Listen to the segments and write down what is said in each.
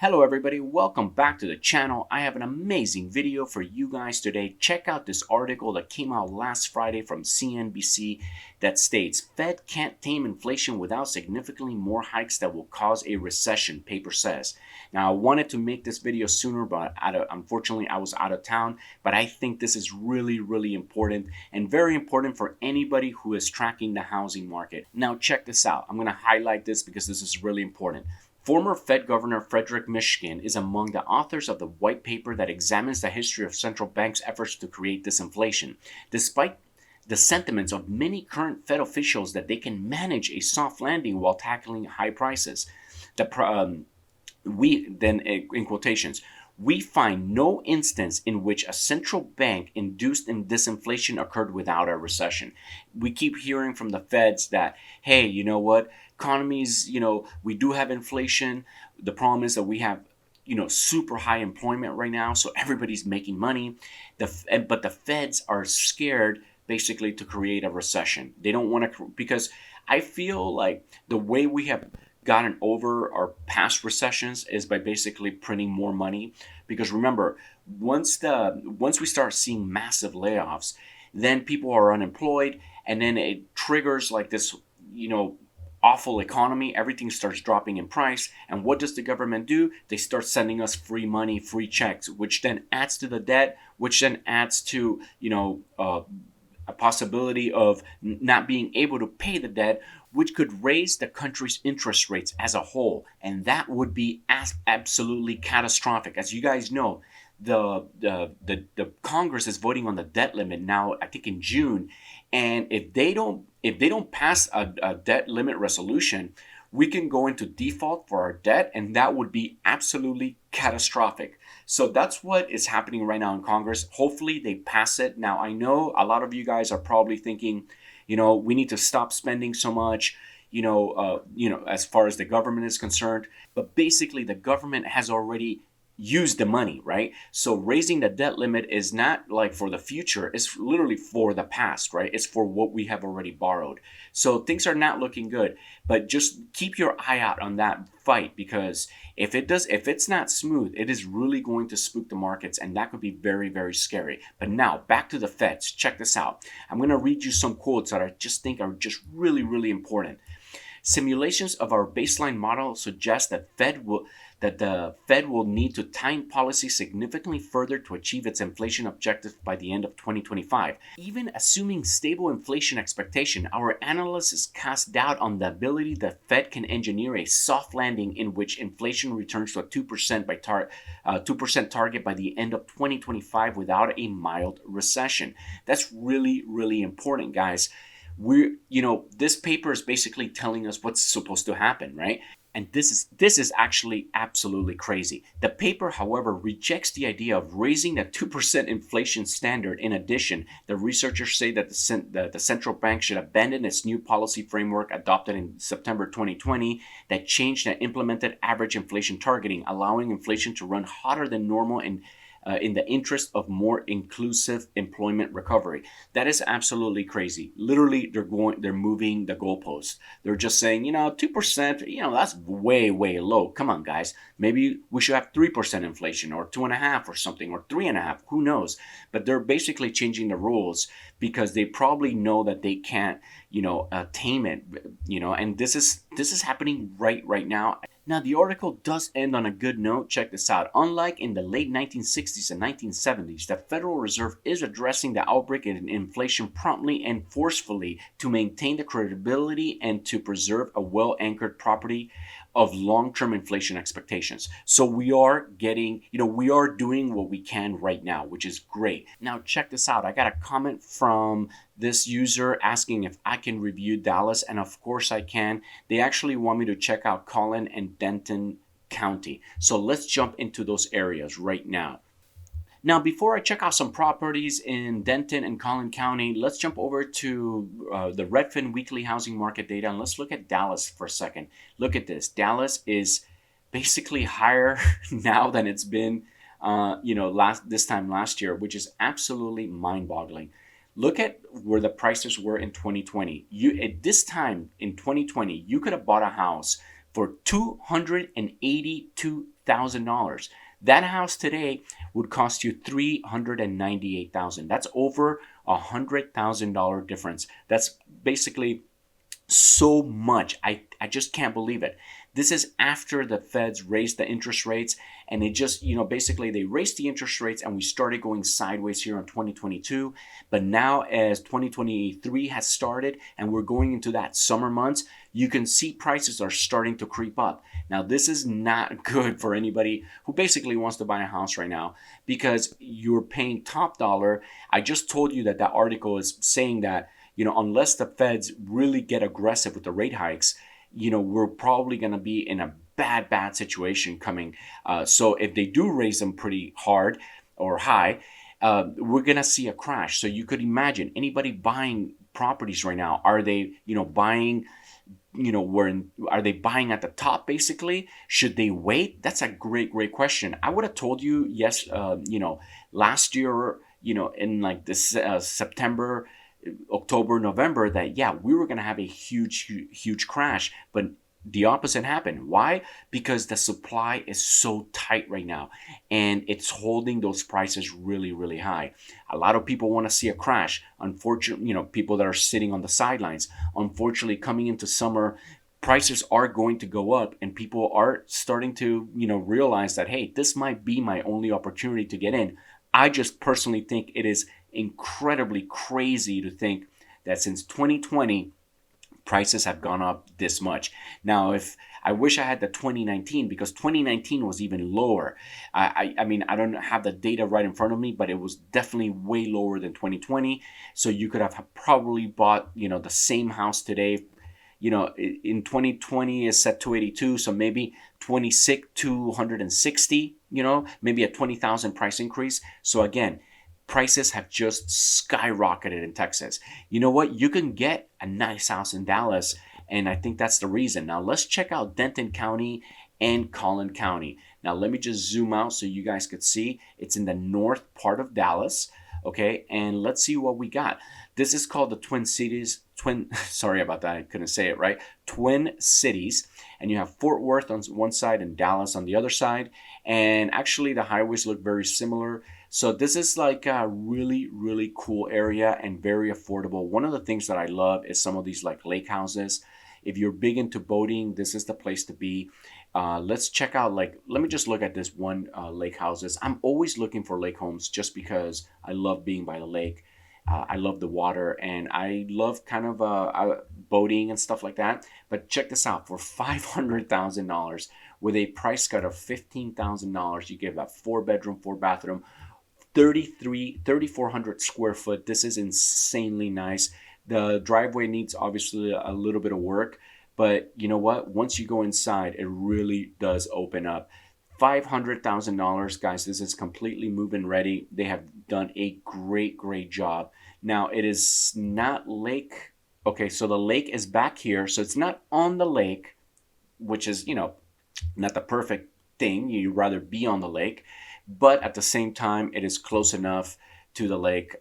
Hello everybody, welcome back to the channel. I have an amazing video for you guys today. Check out this article that came out last Friday from CNBC that states Fed can't tame inflation without significantly more hikes that will cause a recession, paper says. Now I wanted to make this video sooner, but unfortunately I was out of town, but I think this is really important and very important for anybody who is tracking the housing market. Now check this out. I'm going to highlight this because this is really important. Former Fed Governor Frederick Mishkin is among the authors of the white paper that examines the history of central banks' efforts to create disinflation. Despite the sentiments of many current Fed officials that they can manage a soft landing while tackling high prices, in quotations, we find no instance in which a central bank induced in disinflation occurred without a recession. We keep hearing from the Feds that, hey, you know what? Economies, we do have inflation. The problem is that we have, super high employment right now, so everybody's making money. But the Feds are scared basically to create a recession. They don't want to, because I feel like the way we have gotten over our past recessions is by basically printing more money. Because remember, once we start seeing massive layoffs, then people are unemployed, and then it triggers like this, awful economy. Everything starts dropping in price. And what does the government do? They start sending us free money, free checks, which then adds to the debt, which then adds to, a possibility of not being able to pay the debt, which could raise the country's interest rates as a whole. And that would be absolutely catastrophic. As you guys know, the Congress is voting on the debt limit now, I think in June. And if they don't pass a debt limit resolution, we can go into default for our debt, and that would be absolutely catastrophic. So that's what is happening right now in Congress. Hopefully they pass it. Now, I know a lot of you guys are probably thinking, we need to stop spending so much, as far as the government is concerned. But basically, the government has already use the money, right? So raising the debt limit is not like for the future, it's literally for the past, right? It's for what we have already borrowed. So things are not looking good, but just keep your eye out on that fight, because if it's not smooth, it is really going to spook the markets, and that could be very scary. But now back to the Feds. Check this out. I'm going to read you some quotes that I just think are just really important. Simulations of our baseline model suggest that the Fed will need to tighten policy significantly further to achieve its inflation objective by the end of 2025. Even assuming stable inflation expectation, our analysis casts doubt on the ability the Fed can engineer a soft landing in which inflation returns to a 2% target by the end of 2025 without a mild recession. That's really important, guys. This paper is basically telling us what's supposed to happen, right? And this is actually absolutely crazy. The paper, however, rejects the idea of raising the 2% inflation standard. In addition, the researchers say that the central bank should abandon its new policy framework adopted in September 2020 that changed and implemented average inflation targeting, allowing inflation to run hotter than normal and in the interest of more inclusive employment recovery. That is absolutely crazy. Literally, they're moving the goalposts. They're just saying, 2%, that's way low. Come on, guys. Maybe we should have 3% inflation, or 2.5% or something, or 3.5%. Who knows? But they're basically changing the rules because they probably know that they can't, tame it, and this is happening right now. Now, the article does end on a good note. Check this out. Unlike in the late 1960s and 1970s, the Federal Reserve is addressing the outbreak in inflation promptly and forcefully to maintain the credibility and to preserve a well-anchored property of long-term inflation expectations. So we are doing what we can right now, which is great. Now, check this out. I got a comment from this user asking if I can review Dallas, and of course I can. They actually want me to check out Collin and Denton County. So let's jump into those areas right now. Now, before I check out some properties in Denton and Collin County, let's jump over to the Redfin weekly housing market data, and let's look at Dallas for a second. Look at this. Dallas is basically higher now than it's been, this time last year, which is absolutely mind-boggling. Look at where the prices were in 2020. At this time in 2020, you could have bought a house for $282,000. That house today would cost you $398,000. That's over $100,000 difference. That's basically so much. I just can't believe it. This is after the feds raised the interest rates, and they just, basically they raised the interest rates and we started going sideways here in 2022. But now as 2023 has started and we're going into that summer months, you can see prices are starting to creep up. Now, this is not good for anybody who basically wants to buy a house right now because you're paying top dollar. I just told you that article is saying that, unless the feds really get aggressive with the rate hikes, we're probably going to be in a bad situation coming. So if they do raise them pretty hard or high, we're going to see a crash. So you could imagine anybody buying properties right now, are they, buying, are they buying at the top basically? Should they wait? That's a great question. I would have told you, yes, last year, in like this September, October, November, that yeah, we were going to have a huge crash, but the opposite happened. Why? Because the supply is so tight right now and it's holding those prices really high. A lot of people want to see a crash. Unfortunately, people that are sitting on the sidelines. Unfortunately, coming into summer, prices are going to go up and people are starting to, realize that, hey, this might be my only opportunity to get in. I just personally think it is incredibly crazy to think that since 2020, prices have gone up this much. Now, if I wish I had the 2019, because 2019 was even lower. I mean, I don't have the data right in front of me, but it was definitely way lower than 2020. So you could have probably bought, the same house today. In 2020 is set 282, so maybe 26 260. Maybe a 20,000 price increase. So again, prices have just skyrocketed in Texas. You know what? You can get a nice house in Dallas, and I think that's the reason. Now, let's check out Denton County and Collin County. Now, let me just zoom out so you guys could see. It's in the north part of Dallas, okay? And let's see what we got. This is called the sorry about that, I couldn't say it right. Twin Cities. And you have Fort Worth on one side and Dallas on the other side. And actually, the highways look very similar. So this is like a really cool area and very affordable. One of the things that I love is some of these like lake houses. If you're big into boating, this is the place to be. Let's check out, let me just look at this one lake houses. I'm always looking for lake homes just because I love being by the lake. I love the water and I love kind of boating and stuff like that. But check this out, for $500,000 with a price cut of $15,000, you get that 4-bedroom, 4-bathroom, 3,400 square foot. This is insanely nice. The driveway needs obviously a little bit of work, but you know what? Once you go inside, it really does open up. $500,000, guys. This is completely move-in ready. They have done a great job. Now, it is not lake. Okay, so the lake is back here. So it's not on the lake, which is, not the perfect thing. You'd rather be on the lake. But at the same time, it is close enough to the lake.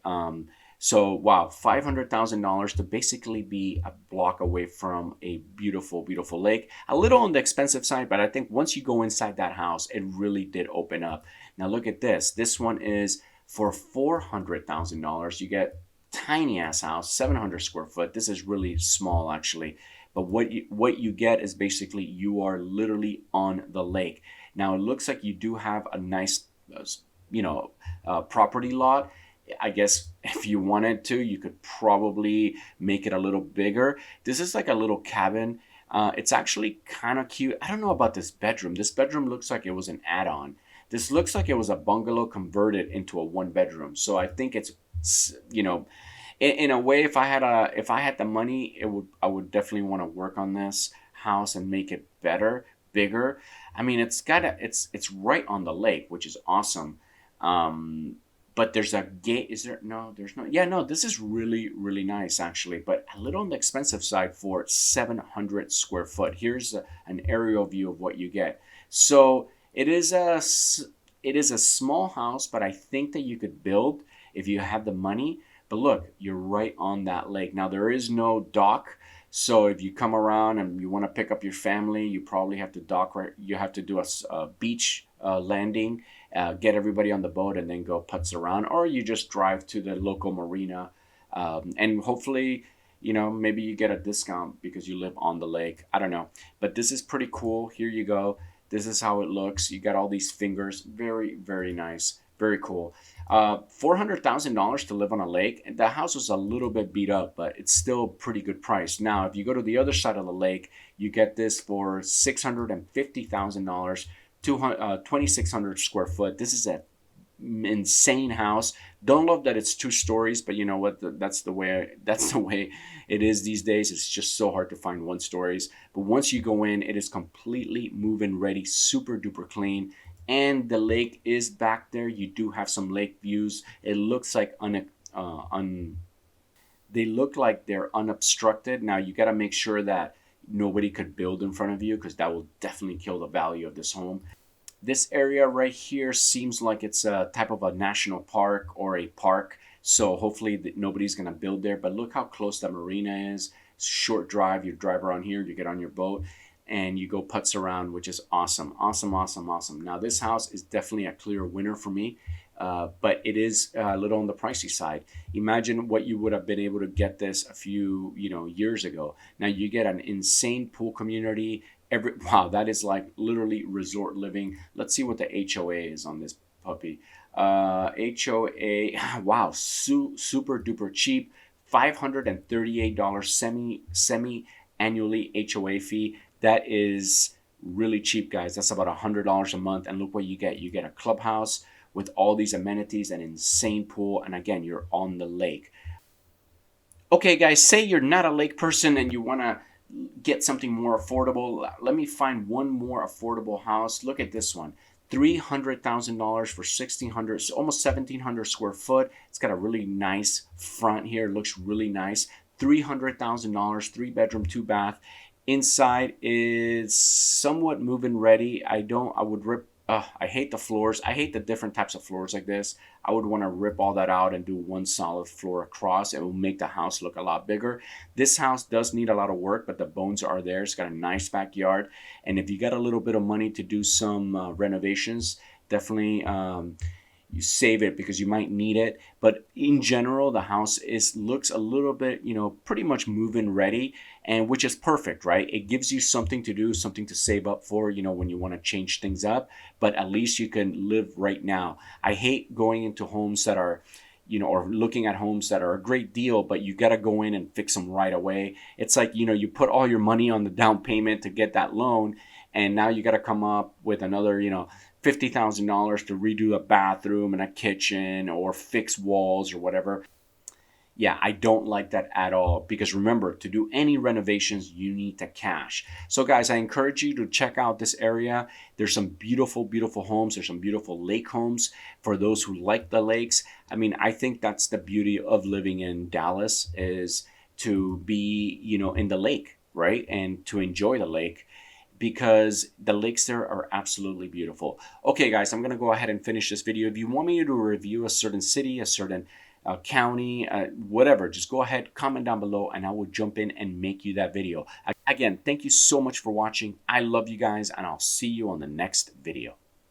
So, wow, $500,000 to basically be a block away from a beautiful lake. A little on the expensive side, but I think once you go inside that house, it really did open up. Now, look at this. This one is for $400,000. You get tiny ass house, 700 square foot. This is really small, actually. But what you get is basically you are literally on the lake. Now, it looks like you do have a nice property lot. I guess if you wanted to, you could probably make it a little bigger. This is like a little cabin. It's actually kind of cute. I don't know about this bedroom. This bedroom looks like it was an add-on. This looks like it was a bungalow converted into a 1-bedroom. So I think it's, in a way, if I had the money, I would definitely want to work on this house and make it better, bigger. I mean, it's right on the lake, which is awesome. But there's a gate. Is there? No, there's no. Yeah, no, this is really nice, actually, but a little on the expensive side for 700 square foot. Here's an aerial view of what you get. So it is a small house, but I think that you could build if you have the money. But look, you're right on that lake. Now, there is no dock, So if you come around and you want to pick up your family, you probably have to dock right. You have to do a beach landing, get everybody on the boat, and then go putz around, or you just drive to the local marina, and hopefully, maybe you get a discount because you live on the lake. I don't know, but this is pretty cool. Here you go. This is how it looks. You got all these fingers. Very, very nice. Very cool. $400,000 to live on a lake. The house was a little bit beat up, but it's still pretty good price. Now, if you go to the other side of the lake, you get this for $650,000, 2,600 square foot. This is an insane house. Don't love that it's 2 stories, but you know what? That's the way it is these days. It's just so hard to find 1 stories. But once you go in, it is completely move-in ready, super duper clean. And the lake is back there. You do have some lake views. It looks like they look like they're unobstructed. Now you got to make sure that nobody could build in front of you, because that will definitely kill the value of this home. This area right here seems like it's a type of a national park or a park. So hopefully nobody's going to build there. But look how close the marina is. Short drive. You drive around here, you get on your boat, and you go putz around, which is awesome. Awesome, awesome, awesome. Now this house is definitely a clear winner for me. But it is a little on the pricey side. Imagine what you would have been able to get this a few years ago. Now you get an insane pool community. Wow, that is like literally resort living. Let's see what the HOA is on this puppy. HOA, wow, super duper cheap. $538 semi annually HOA fee. That is really cheap, guys. That's about $100 a month. And look what you get. You get a clubhouse with all these amenities, an insane pool, and again, you're on the lake. Okay, guys, say you're not a lake person and you want to get something more affordable. Let me find one more affordable house. Look at this one. $300,000 for 1,600, almost 1,700 square foot. It's got a really nice front here. It looks really nice. $300,000, 3 bedroom, 2 bath. Inside is somewhat move-in ready. I would rip. I hate the floors. I hate the different types of floors like this. I would want to rip all that out and do one solid floor across. It will make the house look a lot bigger. This house does need a lot of work, but the bones are there. It's got a nice backyard. And if you got a little bit of money to do some renovations, definitely you save it because you might need it. But in general, the house looks a little bit, pretty much move-in ready, and which is perfect, right? It gives you something to do, something to save up for, when you want to change things up, but at least you can live right now. I hate going into homes that are, or looking at homes that are a great deal, but you got to go in and fix them right away. It's like, you put all your money on the down payment to get that loan, and now you got to come up with another, $50,000 to redo a bathroom and a kitchen or fix walls or whatever. Yeah, I don't like that at all, because remember, to do any renovations, you need the cash. So guys, I encourage you to check out this area. There's some beautiful, beautiful homes. There's some beautiful lake homes for those who like the lakes. I mean, I think that's the beauty of living in Dallas, is to be, in the lake, right? And to enjoy the lake, because the lakes there are absolutely beautiful. Okay, guys, I'm going to go ahead and finish this video. If you want me to review a certain city, a certain county, whatever, just go ahead, comment down below, and I will jump in and make you that video. Again, thank you so much for watching. I love you guys, and I'll see you on the next video.